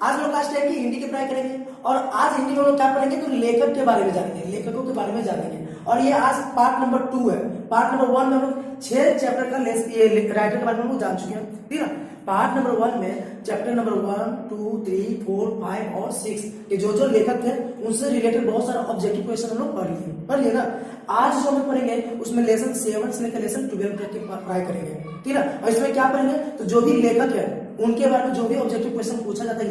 आज लोग last time की हिंदी की पढ़ाई करेंगे और आज हिंदी में लोग क्या पढ़ेंगे तो लेखक के बारे में जानेंगे, लेखकों के बारे में जानेंगे। और ये आज पार्ट नंबर 2 है। पार्ट नंबर 1 में हम लोग 6 चैप्टर का राइटर के बारे में हम लोग जान चुके हैं, ठीक है। पार्ट नंबर 1 में चैप्टर नंबर 1, 2, 3, 4, 5 और 6 के जो जो लेखक थे उनसे रिलेटेड बहुत सारा ऑब्जेक्टिव क्वेश्चन हम लोग पढ़ लिए ना। आज जो हम पढ़ेंगे उसमें लेसन 7 से लेकर लेसन 12 तक की पढ़ाई करेंगे, ठीक है। और इसमें क्या पढ़ेंगे तो जो भी लेखक है उनके बारे में जो भी ऑब्जेक्टिव क्वेश्चन पूछा जाता है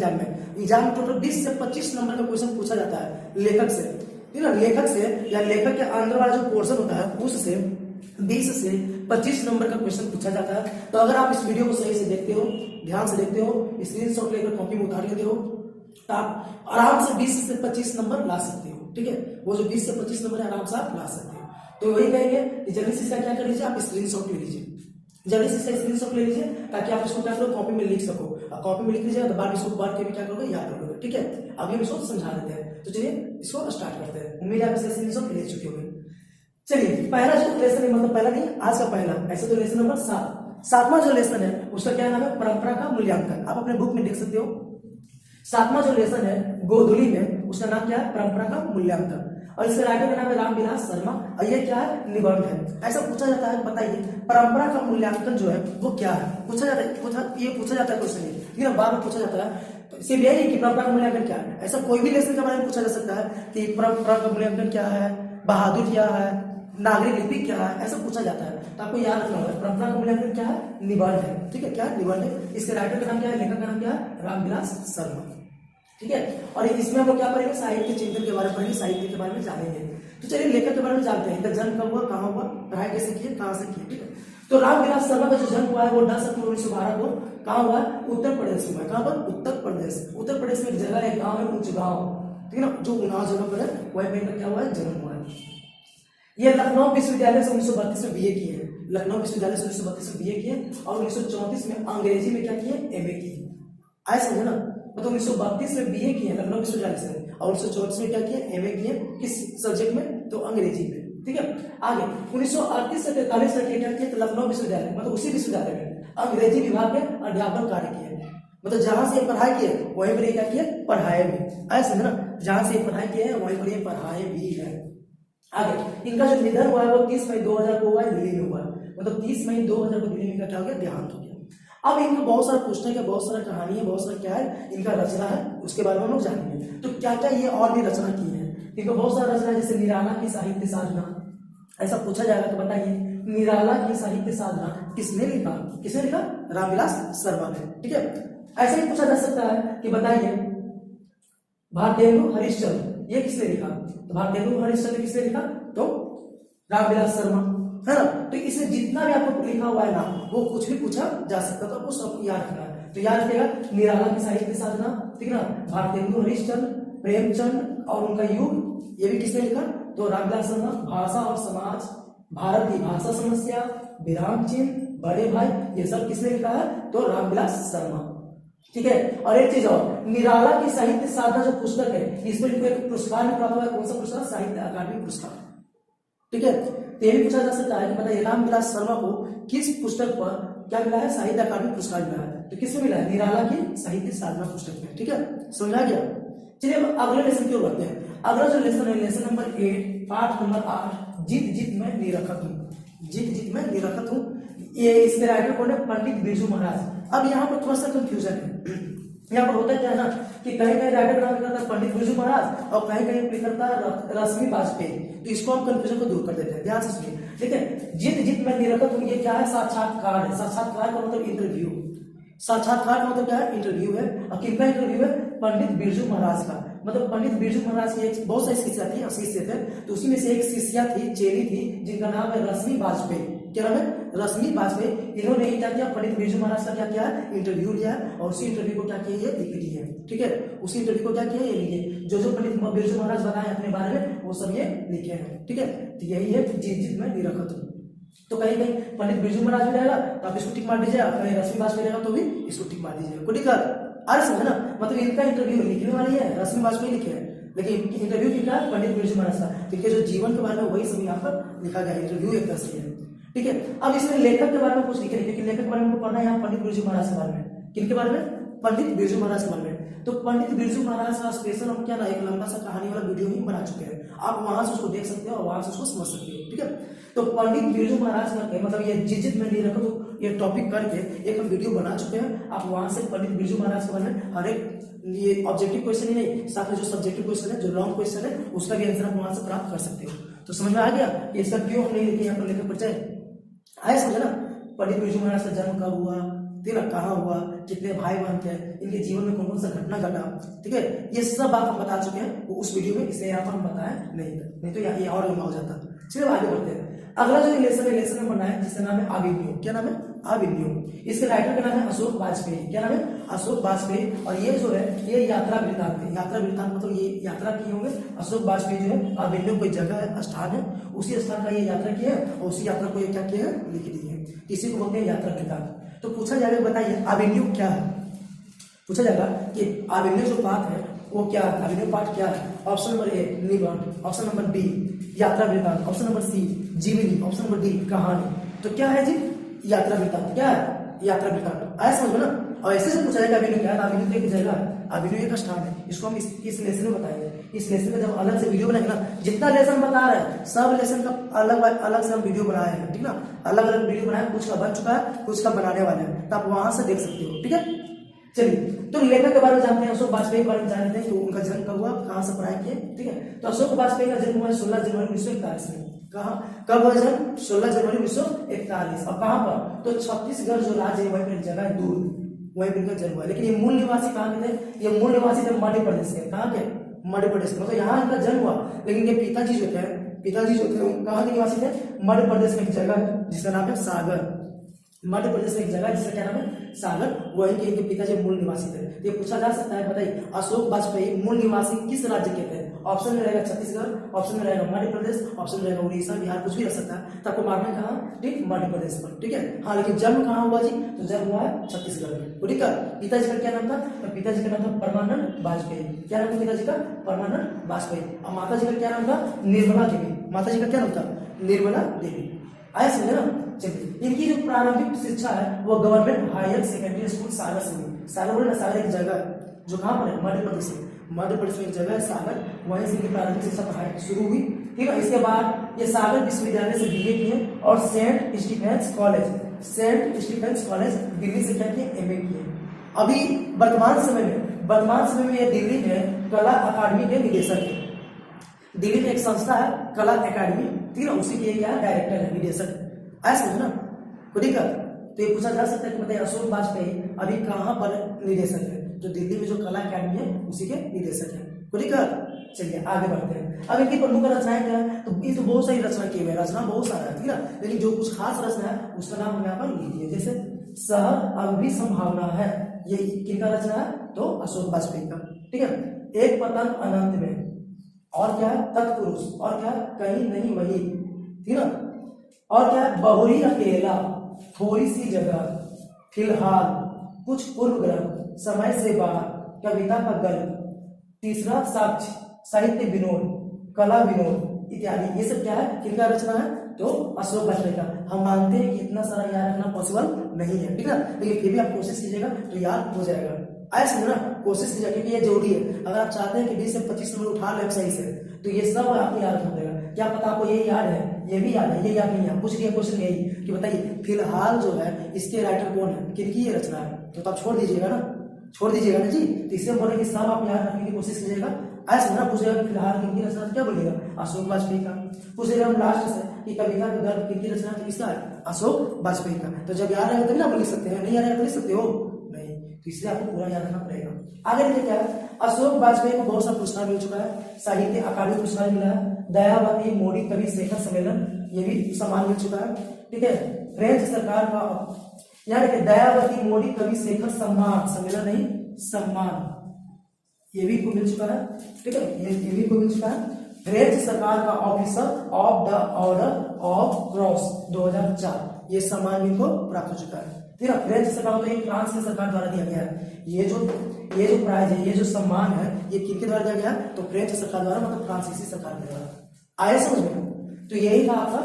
एग्जाम में टोटल 20 से 25 नंबर का क्वेश्चन पूछा जाता है लेखक से, ठीक है। लेखक से या लेखक के अंदर वाला जो पोर्शन होता है उससे 20 से 25 नंबर का क्वेश्चन पूछा जाता है। तो अगर आप इस वीडियो को सही से देखते हो, ध्यान से देखते हो, स्क्रीनशॉट लेकर कॉपी में उतार लेते हो, तो आप आराम से 20 से 25 नंबर ला सकते हो, ठीक है। वो जो 20 से 25 नंबर है आराम से आप ला सकते हो। तो वही कहेंगे कि जल्दी से इसका क्या कर लीजिए, आप स्क्रीनशॉट ले लीजिए, जल्दी से इसका स्क्रीनशॉट ले लीजिए ताकि आप इसको क्या करो कॉपी में लिख सको। अब कॉपी में लिख लीजिए तो बाद इसको पढ़ के भी क्या करोगे याद रखोगे, ठीक है। अभी हम इसको समझा देते हैं, तो चलिए इसको स्टार्ट करते हैं। उम्मीद है आप इसका स्क्रीनशॉट ले चुके होंगे। चलिए पहला जो लेसन है, मतलब पहला नहीं आज का पहला, ऐसे तो लेसन नंबर 7वां जो लेसन है उसका क्या नाम है, परंपरा का मूल्यांकन। आप अपने बुक में देख सकते हो 7वां जो लेसन है गोधुली में, उसका नाम क्या है, परंपरा का मूल्यांकन। और इसके राइटर का नाम है रामविलास शर्मा और ये क्या है, निबंध है। ऐसा पूछा जाता है, बताइए परंपरा का मूल्यांकन जो है वो क्या है, पूछा जाता है, ये पूछा जाता है क्वेश्चन, ये बार बार पूछा जाता है। सिर्फ यही कि परंपरा का मूल्यांकन क्या है, ऐसा कोई भी लेसन के बारे में पूछा जा सकता है कि परंपरा का मूल्यांकन क्या है, बहादुर क्या है, नागरिक लिपि क्या है, ऐसा पूछा जाता है। तो आपको याद रखना होगा परंपरा का मूल्यांकन क्या है, निबंध है, ठीक है। क्या निबंध है, इसके राइटर का नाम क्या है, लेखक का नाम क्या है, रामविलास शर्मा, ठीक है। और इसमें हम लोग क्या पढ़ेंगे, साहित्य चिंतन के बारे में पढ़ेंगे, साहित्य के बारे में जानेंगे। तो चलिए लेखक के बारे में जानते हैं, इनका जन्म कब हुआ, कहाँ हुआ, पढ़ाई कैसे की, कहाँ से की, ठीक है। तो रामविलास शर्मा का जो जन्म हुआ है वो 10 अक्टूबर 1912 को कहाँ हुआ, उत्तर प्रदेश में। कहाँ पर, उत्तर प्रदेश में एक जगह है, गाँव है उच्चगांव, ठीक है ना, जो उन्नाव जगह पर है वही पे इनका क्या हुआ है, जन्म हुआ है। ये लखनऊ विश्वविद्यालय से 1932 में बीए किए हैं, लखनऊ विश्वविद्यालय से 1932 में बीए किए और 1934 में अंग्रेजी में क्या किए, एमए किए। आए समझे ना, मतलब 1932 में बीए किए लखनऊ विश्वविद्यालय से और 1934 में क्या किए, एमए किए। किस सब्जेक्ट में, तो अंग्रेजी में, ठीक है। आगे 1938 से 43 तक क्या किए, तो लखनऊ विश्वविद्यालय मतलब उसी विश्वविद्यालय में अंग्रेजी विभाग में अध्यापन कार्य किए, मतलब जहां से पढ़ाई किए वहीं पर क्या किए, पढ़ाए भी। आए समझे ना, जहां से पढ़ाई किए हैं वहीं पर ये पढ़ाए भी है। आगे इनका जो निधन हुआ है वो 30 मई 2000 को हुआ है, दिल्ली में हुआ है, मतलब 30 मई 2000 को दिल्ली में क्या हो गया, देहांत हो गया। अब इनका बहुत सारा पुस्तक है, बहुत सारा कहानी है, बहुत सारा क्या है इनका रचना है, उसके बारे में हम लोग जानेंगे। तो क्या क्या ये और भी रचना की है, इनका बहुत सारा रचना है, जैसे निराला की साहित्य साधना। ऐसा पूछा जाएगा तो बताइए निराला की साहित्य साधना किसने लिखा, किसने लिखा, रामविलास शर्मा ने, ठीक है। ऐसा ही पूछा जा सकता है कि बताइए भारतेंदु हरिश्चंद्र ये किसने लिखा, तो भारतेंदु हरिश्चंद्र किसने लिखा, तो रामविलास शर्मा, है ना। तो इसमें जितना भी आपको लिखा हुआ है ना वो कुछ भी पूछा जा सकता, तो आपको सबको याद रखना है। तो याद रखिएगा निराला की साहित्य साधना, ठीक है ना, भारतेंदु हरिश्चंद्र, प्रेमचंद और उनका युग ये भी किसने लिखा, तो रामविलास शर्मा। भाषा और समाज, भारत की भाषा समस्या, विराम चिन्ह, बड़े भाई, ये सब किसने लिखा है, तो रामविलास शर्मा, ठीक है। और एक चीज और, निराला की साहित्य साधना जो पुस्तक है इसमें एक पुरस्कार भी प्राप्त हुआ है, कौन सा पुरस्कार, साहित्य अकादमी पुरस्कार, ठीक है। तो ये भी पूछा जा सकता है कि बताइए रामविलास शर्मा को किस पुस्तक पर क्या मिला है, साहित्य अकादमी पुरस्कार मिला है, तो किसमें मिला है, निराला की साहित्य साधना पुस्तक में, ठीक है। समझ आ गया। चलिए अब अगले लेसन की ओर बढ़ते हैं। अगला जो लेसन है लेसन नंबर 8 पाठ नंबर 8, जीत जीत में निरखत हूँ, जीत जीत में निरखत हूँ। ये इसके राइटर कौन है, पंडित बिरजू महाराज। अब यहाँ पर थोड़ा सा कंफ्यूजन है, यहाँ पर होता क्या है ना कि कहीं कहीं राइटर का नाम लिखा था पंडित बिरजू महाराज और कहीं कहीं लिखा था रश्मि वाजपेयी, तो इसको हम कंफ्यूजन को दूर कर देते हैं, ध्यान से सुनिए, ठीक है। जीत जीत में निरखत हूँ ये क्या है, साक्षात्कार है, साक्षात्कार का मतलब इंटरव्यू, साक्षात्कार का मतलब क्या है, इंटरव्यू है। और किनका इंटरव्यू है, पंडित बिरजू महाराज का, मतलब पंडित बिरजू महाराज की एक बहुत सारी शिष्या थी, शिष्य थे, तो उसी में से एक शिष्या थी, चेली थी, जिनका नाम है रश्मि वाजपेयी। क्या नाम है, रश्मि वाजपेयी। इन्होंने क्या किया, पंडित बिरजू महाराज का क्या किया है, इंटरव्यू लिया और उसी इंटरव्यू को क्या किया, ये लिख ली है, ठीक है। उसी इंटरव्यू को क्या किया, ये लिखे, जो जो पंडित बिरजू महाराज बताए अपने बारे में वो सब ये लिखे हैं, ठीक है। तो यही है जीत जीत में निरखत हूँ। तो कहीं कहीं पंडित बिरजू महाराज भी रहेगा तो आप इसको टिक मार दीजिए, कहीं रश्मि वाजपेयी रहेगा तो भी इसको टिक मार दीजिए, कोई दिक्कत। अरे समझे ना, मतलब इनका इंटरव्यू लिखने वाली है रश्मि वाजपेयी लिखे है, लेकिन इंटरव्यू किसका है, पंडित बिरजू महाराज का, क्योंकि जो जीवन के बारे में वही सब यहाँ पर लिखा गया, इंटरव्यू एक तरह से है, ठीक है। अब इसमें लेखक के बारे में कुछ लिखे नहीं, लेकिन लेखक के बारे में पढ़ना है यहाँ पंडित बिरजू महाराज के बारे में, किनके बारे में, पंडित बिरजू महाराज के बारे में। हैं। तो पंडित बिरजू महाराज का स्पेशल हम क्या ना एक लंबा सा कहानी वाला वीडियो ही बना चुके हैं, आप वहां से उसको देख सकते हो और वहां से उसको समझ सकते हो, ठीक है। तो पंडित बिरजू महाराज का मतलब ये जिजित में नहीं रखा तो ये टॉपिक करके एक हम वीडियो बना चुके हैं, आप वहां से पंडित बिरजू महाराज के बारे में हर एक ये ऑब्जेक्टिव क्वेश्चन ही नहीं, साथ में जो सब्जेक्टिव क्वेश्चन है, जो लॉन्ग क्वेश्चन है, उसका भी आंसर आप वहां से प्राप्त कर सकते हो। तो समझ में आ गया कि इसका क्यों हमने यहाँ पर लेकर परिचय आया, समझे ना। पंडित बिरजू महाराज का जन्म कब हुआ, ठीक है, कहाँ हुआ, कितने भाई बहन थे, इनके जीवन में कौन कौन सा घटना घटा, ठीक है, ये सब बात हम बता चुके हैं वो उस वीडियो में, इसलिए यहाँ पर हम बताया नहीं तो ये और लंबा हो जाता। चलिए आगे बढ़ते हैं। अगला जो लेसन में पढ़ना है जिसका नाम है अभिमन्यु। क्या नाम है? अभिमन्यु। इसके राइटर का नाम है अशोक वाजपेयी। क्या नाम है? अशोक वाजपेयी। और ये जो है ये यात्रा वृत्तांत है। यात्रा वृत्तांत मतलब ये यात्रा किए होंगे अशोक वाजपेयी जो है। अभिमन्यु कोई जगह है, स्थान है, उसी स्थान का ये यात्रा किया है और उसी यात्रा को ये क्या किया है, लिख दी है। इसी को बोलते हैं यात्रा वृत्तांत। तो पूछा जाएगा बताइए अभिमन्यु क्या है, पूछा जाएगा कि अभिमन्यु जो पाठ है वो क्या है, अभिमन्यु पाठ क्या है। ऑप्शन नंबर ए निबंध, ऑप्शन नंबर बी यात्रा वृत्तांत, ऑप्शन नंबर सी जीवनी, ऑप्शन नंबर डी कहानी। तो क्या है जी? यात्रा वृत्तांत। क्या है? यात्रा वृत्तांत। आया समझ में ना। और ऐसे से पूछा जाएगा अभिमन्यु क्या है, अभिमन्यु एक जगह है, अभिमन्यु एक स्थान है। इसको हम इस लेसन में बताएंगे। इस लेसन में जब अलग से वीडियो बनाएंगे ना, जितना लेसन बता रहे हैं सब लेसन का अलग अलग से हम वीडियो बनाए हैं, ठीक ना। अलग अलग वीडियो बनाए, कुछ का बन चुका है, कुछ का बनाने वाले हैं, तो आप वहां से देख सकते हो, ठीक है। चलिए तो लेखक के बारे में जानते हैं, अशोक वाजपेयी के बारे में जानते हैं कि उनका जन्म कब हुआ, कहाँ से पढ़ाई किए, ठीक है। तो अशोक वाजपेयी का जन्म हुआ 16 जनवरी 1941 में। कहाँ कब हुआ जन्म? 16 जनवरी 1941। और कहाँ पर? तो छत्तीसगढ़ जो राज्य है वहीं पर जगह है दूर, वहीं पर इनका जन्म हुआ। लेकिन ये मूल निवासी कहाँ के थे? ये मूल निवासी थे मध्य प्रदेश के। कहाँ के? मध्य प्रदेश के। मतलब यहाँ इनका जन्म हुआ, लेकिन ये पिताजी जो थे कहाँ के निवासी थे? मध्य प्रदेश में एक जगह है जिसका नाम है सागर। मध्य प्रदेश में एक जगह जिसका क्या नाम है? सागर। वहीं के इनके पिताजी मूल निवासी थे। ये पूछा जा सकता है, बताइए अशोक वाजपेयी मूल निवासी किस राज्य के थे? ऑप्शन में रहेगा छत्तीसगढ़, ऑप्शन में रहेगा मध्य प्रदेश, ऑप्शन में रहेगा उड़ीसा, बिहार, कुछ भी रह सकता है। तो आपको मारना कहाँ? ठीक, मध्य प्रदेश पर, ठीक है। हाँ, लेकिन जन्म कहाँ हुआ जी? तो जन्म हुआ है छत्तीसगढ़ में, ठीक है। पिताजी का क्या नाम था? तो पिताजी का नाम था परमानंद वाजपेयी। क्या नाम था पिताजी का? परमानंद वाजपेयी। और माता जी का क्या नाम था? निर्मला देवी। माता जी का क्या नाम था? निर्मला देवी। आया समझे ना। चलिए इनकी जो प्रारंभिक शिक्षा है वो गवर्नमेंट हायर सेकेंडरी स्कूल सागर से हुई। सागर एक जगह है जो कहाँ पर है? मध्य प्रदेश में। मध्य प्रदेश में एक जगह है सागर, वहीं से इनकी प्रारंभिक शिक्षा पढ़ाई शुरू हुई, ठीक है। इसके बाद ये सागर विश्वविद्यालय से बीए किए और सेंट स्टीफेंस कॉलेज दिल्ली से क्या किए? एमए किए। अभी वर्तमान समय में ये दिल्ली में कला अकादमी के निदेशक है। दिल्ली में एक संस्था है कला अकादमी, ठीक है, उसी के क्या डायरेक्टर है, निदेशक। ऐसा समझो ना, ठीक है। तो ये पूछा जा सकता है कि बताइए अशोक वाजपेयी अभी कहाँ पर निदेशक है? जो दिल्ली में जो कला अकादमी है उसी के निदेशक है, ठीक है। चलिए आगे बढ़ते हैं। अब इनकी प्रमुख रचनाएं क्या है? तो ये तो बहुत सारी रचना की हुई है, रचना बहुत सारा है, ठीक है। लेकिन जो कुछ खास रचना है उसका नाम हम यहाँ पर लिख दिए। जैसे शहर अब भी संभावना है, ये किनका रचना है? तो अशोक वाजपेयी का, ठीक है। एक पतंग अनंत में, और क्या है? तत्पुरुष, और क्या है? कहीं नहीं वही, ठीक है। और क्या है? बहुरी अकेला, थोड़ी सी जगह, फिलहाल, कुछ पूर्व ग्रह, समय से बाहर, कविता का गल्प, तीसरा साक्ष्य, साहित्य विनोद, कला विनोद इत्यादि। ये सब क्या है? किनका रचना है? तो अशोक वाजपेयी का। हम मानते हैं कि इतना सारा याद रखना पॉसिबल नहीं है, ठीक है, लेकिन फिर भी आप कोशिश कीजिएगा तो याद हो जाएगा। आया समझना, कोशिश कीजिए क्योंकि ये जरूरी है। अगर आप चाहते हैं कि 20 से 25 नंबर उठा लें सही से, तो ये सब आपको याद हो जाएगा। क्या पता आपको ये याद है, ये भी याद है, ये याद नहीं है। पूछ लिया क्वेश्चन यही कि बताइए फिलहाल जो है इसके राइटर कौन है, किनकी ये रचना है, तो आप छोड़ दीजिएगा ना, छोड़ दीजिएगा ना जी। तो इससे बोले कि सब आप याद रखने की कोशिश कीजिएगा। ऐसा ना पूछेगा फिलहाल किनकी रचना, क्या बोलेगा? अशोक वाजपेयी का। पूछेगा हम लास्ट से कि कविता का गर्भ किनकी रचना, तो इसका है अशोक वाजपेयी का। तो जब याद रहेगा तभी ना लिख सकते हैं, नहीं याद रहेगा तो लिख सकते हो नहीं, तो इसलिए आपको पूरा याद रखना पड़ेगा। आगे देखिए क्या है, अशोक वाजपेयी को बहुत सा पुरस्कार मिल चुका है। साहित्य अकादमी पुरस्कार मिला है, दयावती मोदी कवि शेखर सम्मेलन ये भी सम्मान मिल चुका है, ठीक है। फ्रेंच सरकार का यानी कि दयावती मोदी कवि शेखर सम्मान, सम्मेलन नहीं सम्मान, ये भी को मिल चुका है, ठीक है, ये भी को मिल चुका है। फ्रेंच सरकार का officer of the order of cross 2004 ये सम्मान इनको प्राप्त हो चुका है, ठीक है। फ्रेंच सरकार तो फ्रांस की सरकार द्वारा दिया गया है। ये जो प्राइज है, ये जो सम्मान है, ये किसके द्वारा दिया गया? तो फ्रेंच सरकार द्वारा, मतलब फ्रांसीसी सरकार के द्वारा। आया समझ में? तो यही था आपका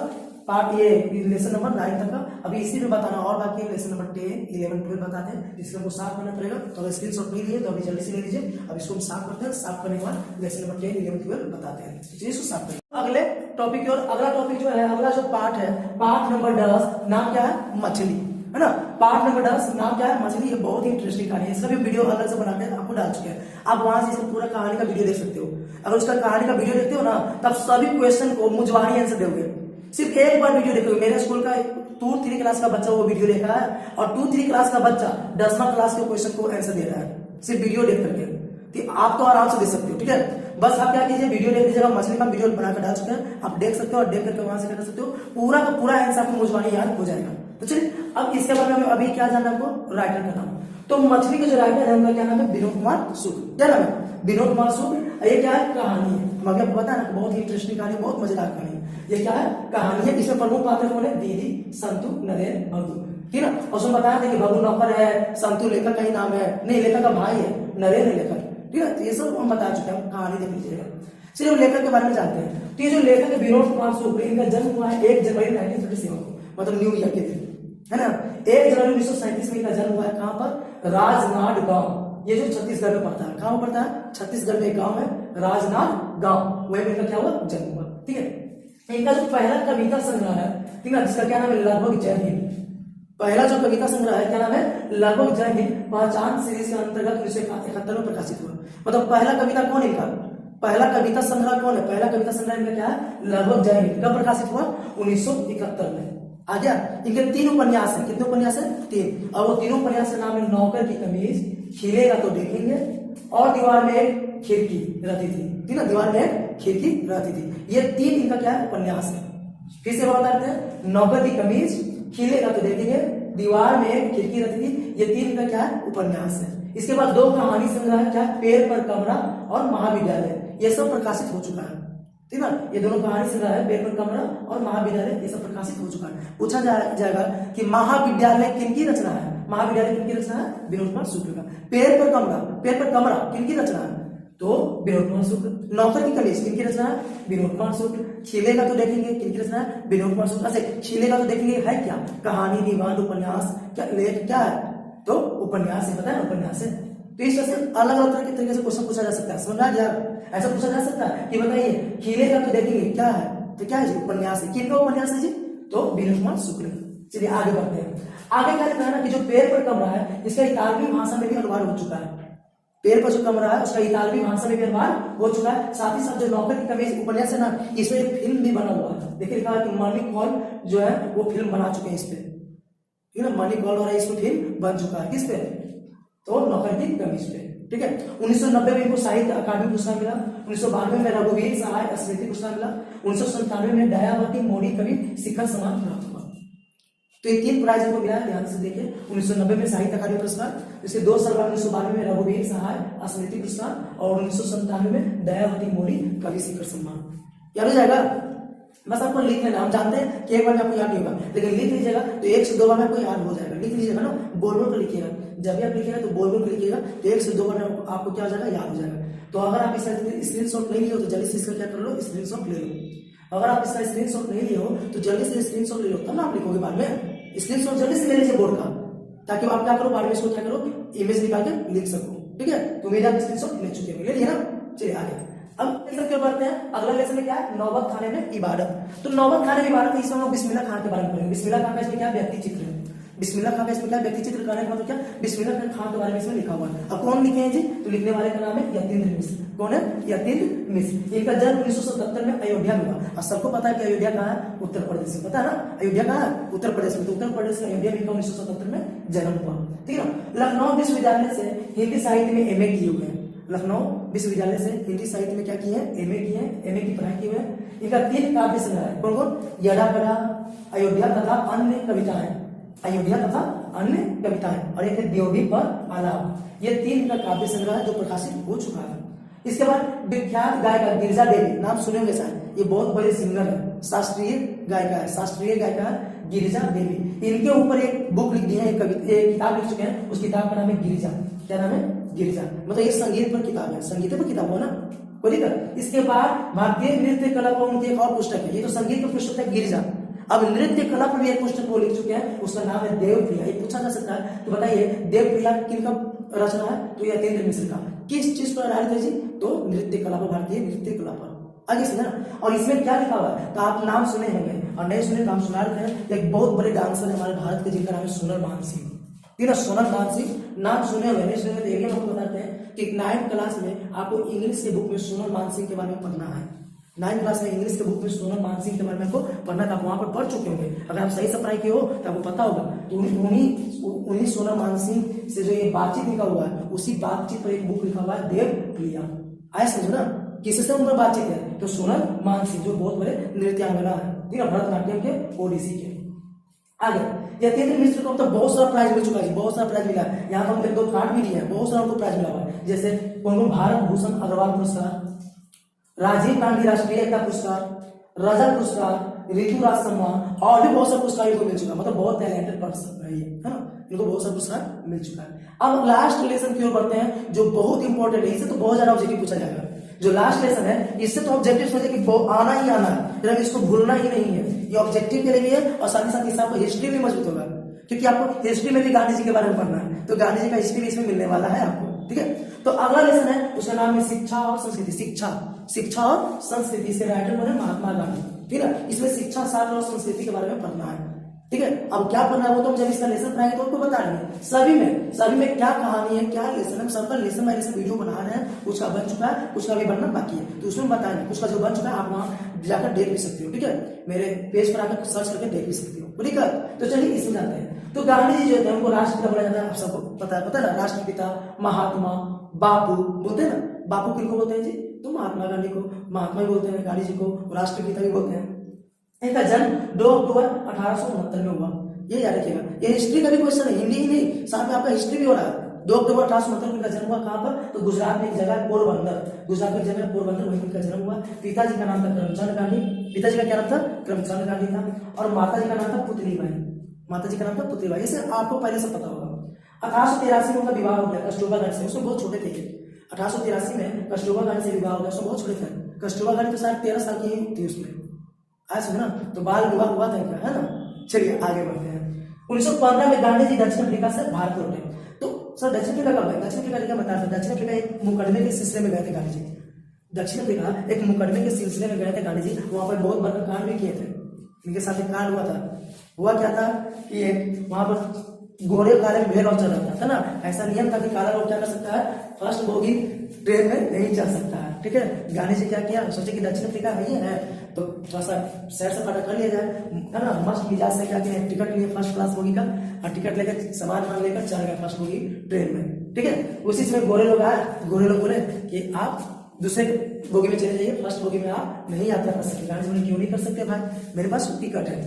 पार्ट ये लेसन नंबर 9 तक का अभी इसी में बताना और बाकी है। लेसन नंबर 10, 11, 12 बताते हैं, जिसको हमको साफ करना पड़ेगा। तो अगर स्क्रीनशॉट नहीं लिए तो अभी जल्दी से ले लीजिए। अब इसको हम साफ करते हैं, साफ करने के बाद लेसन नंबर 10, 11, 12 बताते हैं, तो इसको साफ करें। अगले टॉपिक की ओर, अगला टॉपिक जो है, अगला जो पार्ट है, पार्ट नंबर 10, नाम क्या है? मछली, है ना। पार्ट नंबर 10 नाम क्या है? मछली। ये बहुत ही इंटरेस्टिंग कहानी है, इसका भी वीडियो अलग से बना के आपको डाल चुके हैं, आप वहां से इसका पूरा कहानी का वीडियो देख सकते हो। अगर उसका कहानी का वीडियो देखते हो ना, तब सभी क्वेश्चन को मुंजवानी आंसर दोगे। सिर्फ एक बार वीडियो देखोगे। मेरे स्कूल का 2-3 क्लास का बच्चा वो वीडियो देखा है, और 2-3 क्लास का बच्चा 10वां क्लास के क्वेश्चन को आंसर दे रहा है सिर्फ वीडियो देख करके। तो आप तो आराम से दे सकते हो, ठीक है। बस आप क्या कीजिए, वीडियो देख लीजिएगा, मछली का वीडियो बनाकर डाल चुके हैं, आप देख सकते हो, और देख करके वहां से क्या कर सकते हो, पूरा का पूरा आंसर आपको मुंजवानी याद हो जाएगा। तो चलिए अब इसके बारे में अभी क्या जानना है आपको, राइटर का नाम। तो मछली के जो राइटर है उनका क्या नाम है? विनोद कुमार सुख। क्या नाम है? विनोद कुमार सुख। ये क्या है? कहानी है। हम आपको पता है ना, बहुत ही इंटरेस्टिंग कहानी, बहुत मजेदार कहानी है। ये क्या है? कहानी है। इसमें प्रमुख पात्र कौन है? दीदी, संतु, नरेन, भगु, ठीक है ना। और उसमें बताया था कि भगु नौकर है, संतु लेखक का ही नाम है, नहीं लेखक का भाई है, नरेन है लेखक, ठीक है। तो ये सब हम बता चुके हैं, कहानी देख लीजिएगा। चलिए हम लेखक के बारे में जानते हैं। तो ये जो लेखक है विनोद कुमार सुख, इनका जन्म हुआ है 1 जनवरी 1937 को, मतलब न्यू ईयर के दिन, है ना। 1 जनवरी 1937 में इनका जन्म हुआ है। कहां पर? राजनाट गांव। ये जो छत्तीसगढ़ में पड़ता है, कहां पड़ता है? छत्तीसगढ़ में एक गांव है राजनाट गांव, वहीं में इनका क्या हुआ? जन्म हुआ, ठीक है। इनका जो पहला कविता संग्रह है, ठीक है, जिसका क्या नाम है? लगभग जय हिंद। पहला जो कविता संग्रह है, क्या नाम है? लगभग जय हिंद, पहचान सीरीज के अंतर्गत 1971 में प्रकाशित हुआ। मतलब पहला कविता कौन इनका? पहला कविता संग्रह कौन है? पहला कविता संग्रह इनका क्या है? लगभग जय हिंद। कब प्रकाशित हुआ? 1971 में। आ गया। इनके 3 उपन्यास है। कितने उपन्यास है? 3। और वो तीनों उपन्यास का नाम है नौकर की कमीज, खिलेगा तो देखेंगे, और दीवार में एक खिड़की रहती थी, ठीक है। दीवार में एक खिड़की रहती थी। ये 3 इनका क्या है? उपन्यास है। फिर से बताते हैं, नौकर की कमीज, खिलेगा तो देखेंगे, दीवार में एक खिड़की रहती थी, ये 3 इनका क्या है? उपन्यास है। इसके बाद 2 कहानी संग्रह है, क्या? पेड़ पर कमरा और महाविद्यालय, ये सब प्रकाशित हो चुका है, ठीक है। ये दोनों कहानी संग्रह है, पेड़ पर कमरा और महाविद्यालय, ये सब प्रकाशित हो चुका है। पूछा जाएगा कि महाविद्यालय किनकी रचना है? महाविद्यालय किनकी रचना है? विनोद कुमार सुख का। पेड़ पर कमरा, पेड़ पर कमरा किनकी रचना है? तो विनोद कुमार सुख। नौकर की कमीज किनकी रचना है? विनोद कुमार सुख। खिलेगा तो देखेंगे किनकी रचना है? विनोद कुमार सुख। अच्छा, खिलेगा तो देखेंगे है क्या? कहानी, निबंध, उपन्यास, क्या लेख क्या है? तो उपन्यास है, पता है ना, उपन्यास है। तो इस तरह से अलग अलग तरह के तरीके से क्वेश्चन पूछा जा सकता है, समझ में आ गया? ऐसा पूछा जा सकता है कि बताइए, खिलेगा तो देखेंगे क्या है? तो क्या है जी? उपन्यास है। किनका उपन्यास है जी? तो विनोद कुमार शुक्ल। चलिए आगे बढ़ते हैं। आगे क्या लिखा है ना कि जो पेड़ पर कमरा है, इसका इतालवी भाषा में भी अनुवाद हो चुका है। पेड़ पर जो कमरा है उसका इतालवी भाषा में भी अनुवाद हो चुका है। साथ ही साथ जो नौकर की कमीज उपन्यास है ना, इसमें एक फिल्म भी बना हुआ है। देखिए लिखा है कि मनी कॉल जो है वो फिल्म बना चुके हैं इस पे, ठीक है ना। मनी कॉल और इसमें फिल्म बन चुका है, किस पे? तो नौकर की कमीज पे, ठीक है। 1990 में इनको साहित्य अकादमी पुरस्कार मिला। 1992 में रघुवीर सहाय स्मृति पुरस्कार मिला। 1997 में दयावती मोदी कवि शिखर सम्मान प्राप्त हुआ। तो ये 3 प्राइज इनको मिला है, ध्यान से देखिए। 1990 में साहित्य अकादमी पुरस्कार, इसके 2 साल बाद 1992 में रघुवीर सहाय स्मृति पुरस्कार, और 1997 में दयावती मोदी कवि शिखर सम्मान। याद हो जाएगा? बस आपको लिख लेना। हम जानते हैं कि एक बार में आपको याद नहीं होगा, लेकिन लिख लीजिएगा तो 1 से 2 बार में आपको याद हो जाएगा। लिख लीजिएगा ना, बोल बोल कर लिखिएगा। जब भी आप लिखिएगा तो बोल बोल कर लिखिएगा, तो 1 से 2 बार में आपको क्या हो जाएगा? याद हो जाएगा। तो अगर आप इसका स्क्रीनशॉट नहीं लिए हो तो जल्दी से इसका क्या कर लो? स्क्रीनशॉट ले लो। अगर आप इसका स्क्रीनशॉट नहीं लिए हो तो जल्दी से स्क्रीनशॉट ले लो, तब ना आप लिखोगे बाद में। स्क्रीनशॉट जल्दी से ले लीजिए बोर्ड का, ताकि आप क्या करो, बाद में इसको क्या करो, इमेज निकाल के लिख सको, ठीक है। तो मेरे आप स्क्रीनशॉट ले चुके हैं, ले लिया ना। चलिए आगे अब लेसन क्यों पढ़ते हैं? अगला लेसन में क्या है? नौबत खाने में इबादत। तो नौबत खाने में इबादत, इसमें हम बिस्मिल्लाह खान के बारे में पढ़ेंगे। बिस्मिल्लाह खान का इसमें क्या व्यक्ति चित्र है? बिस्मिल्लाह खान का इसमें क्या व्यक्ति चित्र करने का मतलब क्या? बिस्मिल्लाह खान के बारे में इसमें लिखा हुआ है। अब कौन लिखे हैं जी? तो लिखने वाले का नाम है यतीन्द्र मिश्र। कौन है? यतीन्द्र मिश्र। इनका जन्म 1977 में अयोध्या में हुआ। और सबको पता है कि अयोध्या कहाँ है? उत्तर प्रदेश में, पता है ना? अयोध्या कहाँ है? उत्तर प्रदेश में। तो उत्तर प्रदेश में अयोध्या में 1977 में जन्म हुआ, ठीक है ना। लखनऊ विश्वविद्यालय से हिंदी साहित्य में MA किए हुए हैं। लखनऊ विश्वविद्यालय से हिंदी साहित्य में क्या किए हैं? MA किए हैं, MA की पढ़ाई किए हुए हैं। इनका 3 काव्य संग्रह है। कौन कौन? यदाकदा, अयोध्या तथा अन्य कविताएं, अयोध्या तथा अन्य कविताएं, और एक है द्योवी पर आलाप। ये 3 का काव्य संग्रह है जो प्रकाशित हो चुका है। इसके बाद विख्यात गायिका गिरिजा देवी, नाम सुने होंगे शायद, ये बहुत बड़े सिंगर है, शास्त्रीय गायिका है, शास्त्रीय गायिका है गिरिजा देवी। इनके ऊपर एक बुक लिख दी है, एक किताब लिख चुके हैं। उस किताब का नाम है गिरिजा। क्या नाम है? गिरिजा। मतलब ये संगीत पर किताब है, संगीत पर किताब हो ना, कोई दिक्कत। इसके बाद भारतीय नृत्य कला पर उनकी एक और पुस्तक है, ये तो संगीत पर पुस्तक है गिरिजा। अब नृत्य कला पर भी एक पुस्तक वो लिख चुके हैं, उसका नाम है देवप्रिया। ये पूछा जा सकता है, तो बताइए देवप्रिया किनका रचना है? तो ये यतीन्द्र मिश्र का। किस चीज पर आधारित है जी? तो नृत्य कला पर, भारतीय नृत्य कला पर। आगे सुना ना, और इसमें क्या लिखा हुआ है? तो आप नाम सुने होंगे और नहीं सुने तो हम सुना रहे हैं। एक बहुत बड़े डांसर है हमारे भारत के, जिनका नाम है सोनल मान सिंह। ठीक है, सोनल मान सिंह नाम सुने होंगे, नहीं सुने तो एरिया में आपको बताते हैं कि 9th क्लास में आपको इंग्लिश के बुक में सोनल मान सिंह के बारे में पढ़ना है। 9th क्लास में इंग्लिश के बुक में सोनल मान सिंह के बारे में आपको पढ़ना था, आप वहां पर पढ़ चुके होंगे। अगर आप सही से पढ़ाई किए हो तो आपको पता होगा। तो उन्हीं सोनल मान सिंह से जो ये बातचीत लिखा हुआ है, उसी बातचीत पर एक बुक लिखा हुआ है देवप्रिया। आया समझो ना, किससे उनका बातचीत है? तो सोनल मान सिंह जो बहुत बड़े नृत्यांगना है, ठीक है, भरतनाट्यम के, ओडिसी के। आगे यतीन्द्र मिश्र को तो बहुत सारा प्राइज मिल चुका है, बहुत सारा प्राइज मिला है। यहाँ पर हमको 2 कार्ड भी दिए हैं, बहुत सारा उनको प्राइज मिला हुआ है। जैसे उनको भारत भूषण अग्रवाल पुरस्कार, राजीव गांधी राष्ट्रीय एकता पुरस्कार, रजत पुरस्कार, ऋतुराज सम्मान और भी बहुत सारे पुरस्कार इनको मिल चुका है। मतलब बहुत टैलेंटेड पर्सन है ये, है ना, इनको बहुत सारा पुरस्कार मिल चुका है। अब लास्ट लेसन की ओर बढ़ते हैं, जो बहुत इंपॉर्टेंट है। इससे तो बहुत ज्यादा ऑब्जेक्टिव पूछा जाएगा। जो लास्ट लेसन है, इससे तो ऑब्जेक्टिव समझे कि आना ही आना है, फिर इसको भूलना ही नहीं है। ये ऑब्जेक्टिव के लिए है और साथ ही साथ इससे आपको हिस्ट्री भी मजबूत होगा, क्योंकि आपको हिस्ट्री में भी गांधी जी के बारे में पढ़ना है, तो गांधी जी का हिस्ट्री भी इसमें मिलने वाला है आपको। ठीक है, तो अगला लेसन है, उसका नाम है शिक्षा और संस्कृति। शिक्षा और संस्कृति, इसके राइटर कौन है? महात्मा गांधी। ठीक है, इसमें शिक्षा, शास्त्र और संस्कृति के बारे में पढ़ना है। ठीक है, अब क्या पढ़ना है वो तो जब इसका लेसन पढ़ाएंगे तो आपको बता देंगे। सभी में क्या कहानी है, क्या लेसन है, सबका लेसन बाय लेसन वीडियो बना रहे हैं। कुछ का बन चुका है, कुछ का भी बनना बाकी है, तो उसमें बताएंगे। कुछ का जो बन चुका है आप वहां जाकर देख भी सकते हो। ठीक है, मेरे पेज पर आकर सर्च करके देख भी सकते हो। ठीक है, तो चलिए इसमें जाते हैं। तो गांधी जी जो थे उनको राष्ट्रपिता बोला जाता है, आप सबको पता है ना, राष्ट्रपिता, महात्मा, बापू बोलते हैं ना। बापू किनको बोलते हैं जी? तो महात्मा गांधी को महात्मा भी बोलते हैं, गांधी जी को राष्ट्रपिता भी बोलते हैं। इनका जन्म 2 अक्टूबर 1869 में हुआ, ये याद रखिएगा। ये हिस्ट्री का भी क्वेश्चन है, हिंदी ही नहीं, साथ में आपका हिस्ट्री भी हो रहा है। 2 अक्टूबर 1869 में इनका जन्म हुआ। कहाँ पर? तो गुजरात में एक जगह पोरबंदर, गुजरात में जगह पोरबंदर, वहीं इनका जन्म हुआ। पिताजी का नाम था करमचंद गांधी, पिताजी का क्या नाम था? करमचंद गांधी था। और माता जी का नाम था पुतलीबाई, माता जी का नाम था पुतलीबाई। इसे आपको पहले से पता होगा। 1883 में उनका विवाह हो गया कस्तूरबा गांधी से, उसमें बहुत छोटे थे। 1883 में कस्तूरबा गांधी से विवाह हो गया, उसमें बहुत छोटे थे। कस्तूरबा गांधी तो शायद 13 साल की थी उसमें, ऐसा ना, तो बाल विवाह हुआ था इनका, है ना। चलिए आगे बढ़ते हैं। 1915 में गांधी जी दक्षिण अफ्रीका से भारत लौटे। तो सर दक्षिण अफ्रीका कब गए? दक्षिण अफ्रीका क्या बता रहे? दक्षिण अफ्रीका एक मुकदमे के सिलसिले में गए थे गांधी जी। दक्षिण अफ्रीका एक मुकदमे के सिलसिले में गए थे गांधी जी, वहां पर बहुत बड़ा कांड भी किए थे। इनके साथ एक कांड हुआ था। हुआ क्या था कि वहां पर गोरे काले में भेदभाव चल रहा था ना। ऐसा नियम था कि काला लोग क्या कर सकता है? फर्स्ट बोगी ट्रेन में नहीं चल सकता है। ठीक है, गांधी जी क्या किया? सोचे कि दक्षिण अफ्रीका नहीं है तो थोड़ा सा सैर सपाटा कर लिया जाए, है ना। मस्त मिजाज से क्या किया? टिकट लिए फर्स्ट क्लास बोगी का, और टिकट लेकर सामान वामान लेकर चल गए फर्स्ट बोगी ट्रेन में। ठीक है, उसी समय गोरे लोग आए, गोरे लोग बोले कि आप दूसरे बोगी में चले जाइए, फर्स्ट बोगी में आप नहीं यात्रा कर सकते। गांधी जी बोले क्यों नहीं कर सकते भाई, मेरे पास टिकट है।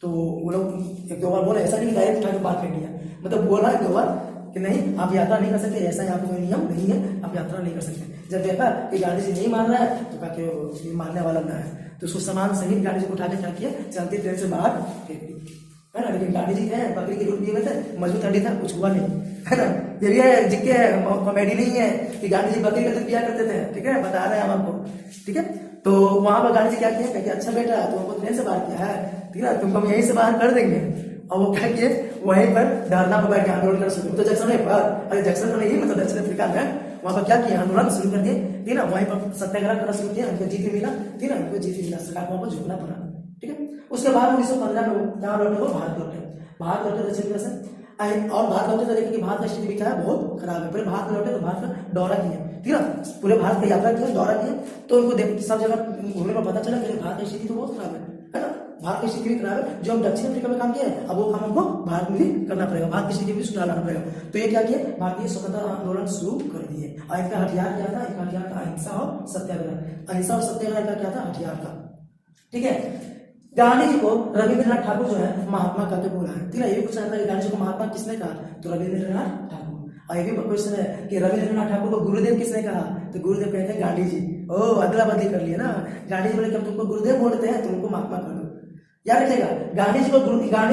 तो वो लोग एक दो बार बोले, ऐसा नहीं डायरेक्ट उठा के बात कर दिया, मतलब बोला एक दो बार कि नहीं आप यात्रा नहीं कर सकते, ऐसा यहाँ पे कोई नियम नहीं है, आप यात्रा नहीं कर सकते। जब देखा कि गांधी जी नहीं मान रहा है तो कहा कि मानने वाला ना है, तो उसको सामान सहित गांधी जी को उठा के क्या किया? चलती ट्रेन से बाहर फेंक दी, है ना। लेकिन गांधी जी थे बकरी के दूध पिए हुए थे, मजबूत हड्डी था, कुछ हुआ नहीं, है ना। ये भी है जिक्के कॉमेडी नहीं है कि गांधी जी बकरी का दूध पिया करते थे। ठीक है, बता रहे हैं हम आपको। ठीक है, तो वहां पर गांधी जी क्या किया? कहते अच्छा बेटा तुमको ट्रेन से बाहर किया है, ठीक है, तुमको हम यहीं से बाहर कर देंगे। और वो क्या किए? वहीं पर धरना पर बैठ के आंदोलन कर सकते। तो जैक्सन है पर, अरे जैक्सन तो नहीं, मतलब दक्षिण अफ्रीका में वहां पर क्या किया? आंदोलन शुरू कर दिए, ठीक है ना। वहीं पर सत्याग्रह करना शुरू किया, उनको जीत भी मिला, ठीक है ना, उनको जीत मिला, सरकार को वहां पर झुकना पड़ा। ठीक है, उसके बाद 1915 में जहाँ लौटे वो भारत लौटे, भारत लौटे दक्षिण अफ्रीका से। और भारत लौटे तो देखे कि भारत का स्थिति भी क्या है? बहुत खराब है। पहले भारत लौटे तो भारत का दौरा किया, ठीक है, पूरे भारत का यात्रा किया, दौरा किया, तो उनको सब जगह घूमने पर पता चला कि भारत की स्थिति तो बहुत खराब है ना। भारत की स्थिति भी खराब है, जो हम दक्षिण अफ्रीका में काम किया है अब वो काम हमको भारत में भी करना पड़ेगा, भारत की स्थिति भी सुधार लाना पड़ेगा। तो ये क्या किया? भारतीय स्वतंत्रता आंदोलन शुरू कर दिए। और इनका हथियार क्या था? इनका हथियार था अहिंसा और सत्याग्रह। अहिंसा और सत्याग्रह का क्या था? हथियार था। ठीक है, गांधी जी को रविंद्रनाथ ठाकुर जो है महात्मा कहते बोला है, ठीक है। ये पूछा था कि गांधी जी को महात्मा किसने कहा? तो रविंद्रनाथ ठाकुर। और ये भी क्वेश्चन है कि रविंद्रनाथ ठाकुर को गुरुदेव किसने कहा? तो गुरुदेव कहते हैं गांधी जी। ओ अदला बदली कर लिया ना, गांधी जी बोले कि तुमको गुरुदेव बोलते हैं, तुमको महात्मा कर दो। याद रखिएगा, गांधी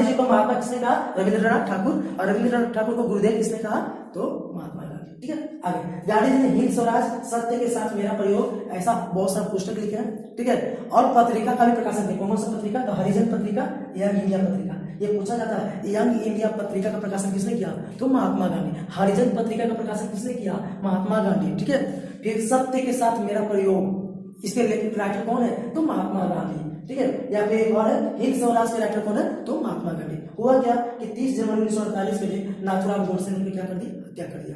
जी को महात्मा किसने कहा? रविंद्रनाथ ठाकुर। और रविंद्रनाथ ठाकुर को गुरुदेव किसने कहा? तो महात्मा गांधी। ठीक है, आगे गांधी जी ने हिंद स्वराज, सत्य के साथ मेरा प्रयोग, ऐसा बहुत सारा पुस्तक लिखे हैं। ठीक है, और पत्रिका का भी प्रकाशन किया। कौन सा पत्रिका? तो हरिजन पत्रिका, यंग इंडिया पत्रिका। ये पूछा जाता है यंग इंडिया पत्रिका का प्रकाशन किसने किया? तो महात्मा गांधी। हरिजन पत्रिका का प्रकाशन किसने किया? महात्मा गांधी। ठीक है, फिर सत्य के साथ मेरा प्रयोग, इसके राइटर कौन है? तो महात्मा गांधी। ठीक है, या फिर एक और है हिंद स्वराज के राइटर कौन है? तो महात्मा गांधी। हुआ क्या कि 30 जनवरी 1948 के दिन नाथूराम गोडसे ने उनकी क्या कर दी? हत्या कर दिया।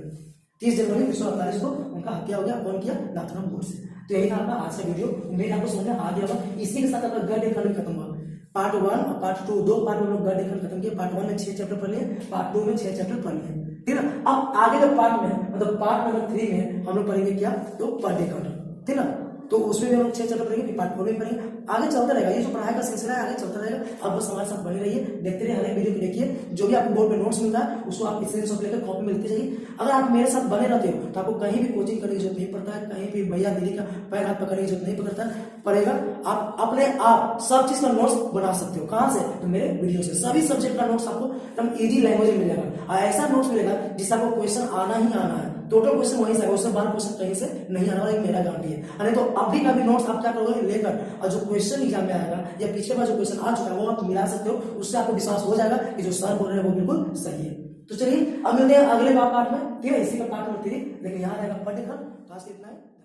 30 जनवरी 1948 को उनका हत्या हो गया। कौन किया? नाथूराम गोडसे। तो यही था आपका आज का वीडियो। उम्मीद आपको समझ में आ गया होगा। इसी के साथ आपका गद्य खंड खत्म हुआ। पार्ट 1 और पार्ट 2 दो पार्ट में लोग गद्य खंड खत्म किए। पार्ट 1 में 6 चैप्टर पढ़ लिए, पार्ट 2 में 6 चैप्टर पढ़ लिए। ठीक है ना, अब आगे के पार्ट में मतलब पार्ट नंबर 3 में हम लोग पढ़ेंगे क्या? तो पद्य खंड। ठीक है ना, तो उसमें भी हम लोग 6 चैप्टर पढ़ेंगे, फिर पार्ट 4 में पढ़ेंगे। आगे चलता रहेगा, ये जो पढ़ाई का सिलसिला है आगे चलता रहेगा। आप बस हमारे साथ बने रहिए, देखते रहिए, हर एक वीडियो को देखिए। जो भी आपको बोर्ड पे नोट्स मिलता है उसको आप स्क्रीनशॉट लेकर कॉपी में लिखते जाइए। अगर आप मेरे साथ बने रहते हो तो आपको कहीं भी कोचिंग करने की जरूरत नहीं पड़ता है, कहीं भी भैया दीदी का पैर हाथ पकड़ने की जरूरत नहीं पड़ेगा। आप अपने आप सब चीज का नोट्स बना सकते हो। कहां से? तो मेरे वीडियो से। सभी सब्जेक्ट का नोट्स आपको एकदम इजी लैंग्वेज में मिलेगा, और ऐसा नोट्स मिलेगा जिससे आपको क्वेश्चन आना ही आना है। टोटल क्वेश्चन वहीं से आएगा, उससे 12 क्वेश्चन कहीं से नहीं आना वाला, मेरा गारंटी है। नहीं तो अभी का भी नोट्स आप क्या करोगे लेकर, और जो क्वेश्चन एग्जाम में आएगा या पिछले बार जो क्वेश्चन आ चुका है वो आप मिला सकते हो। उससे आपको विश्वास हो जाएगा कि जो सर बोल रहे हैं वो बिल्कुल सही है। तो चलिए अब मिलते हैं अगले पार्ट में। ठीक है, इसी का पार्ट नंबर 3, लेकिन यहाँ रहेगा पढ़ने का। आज के इतना है।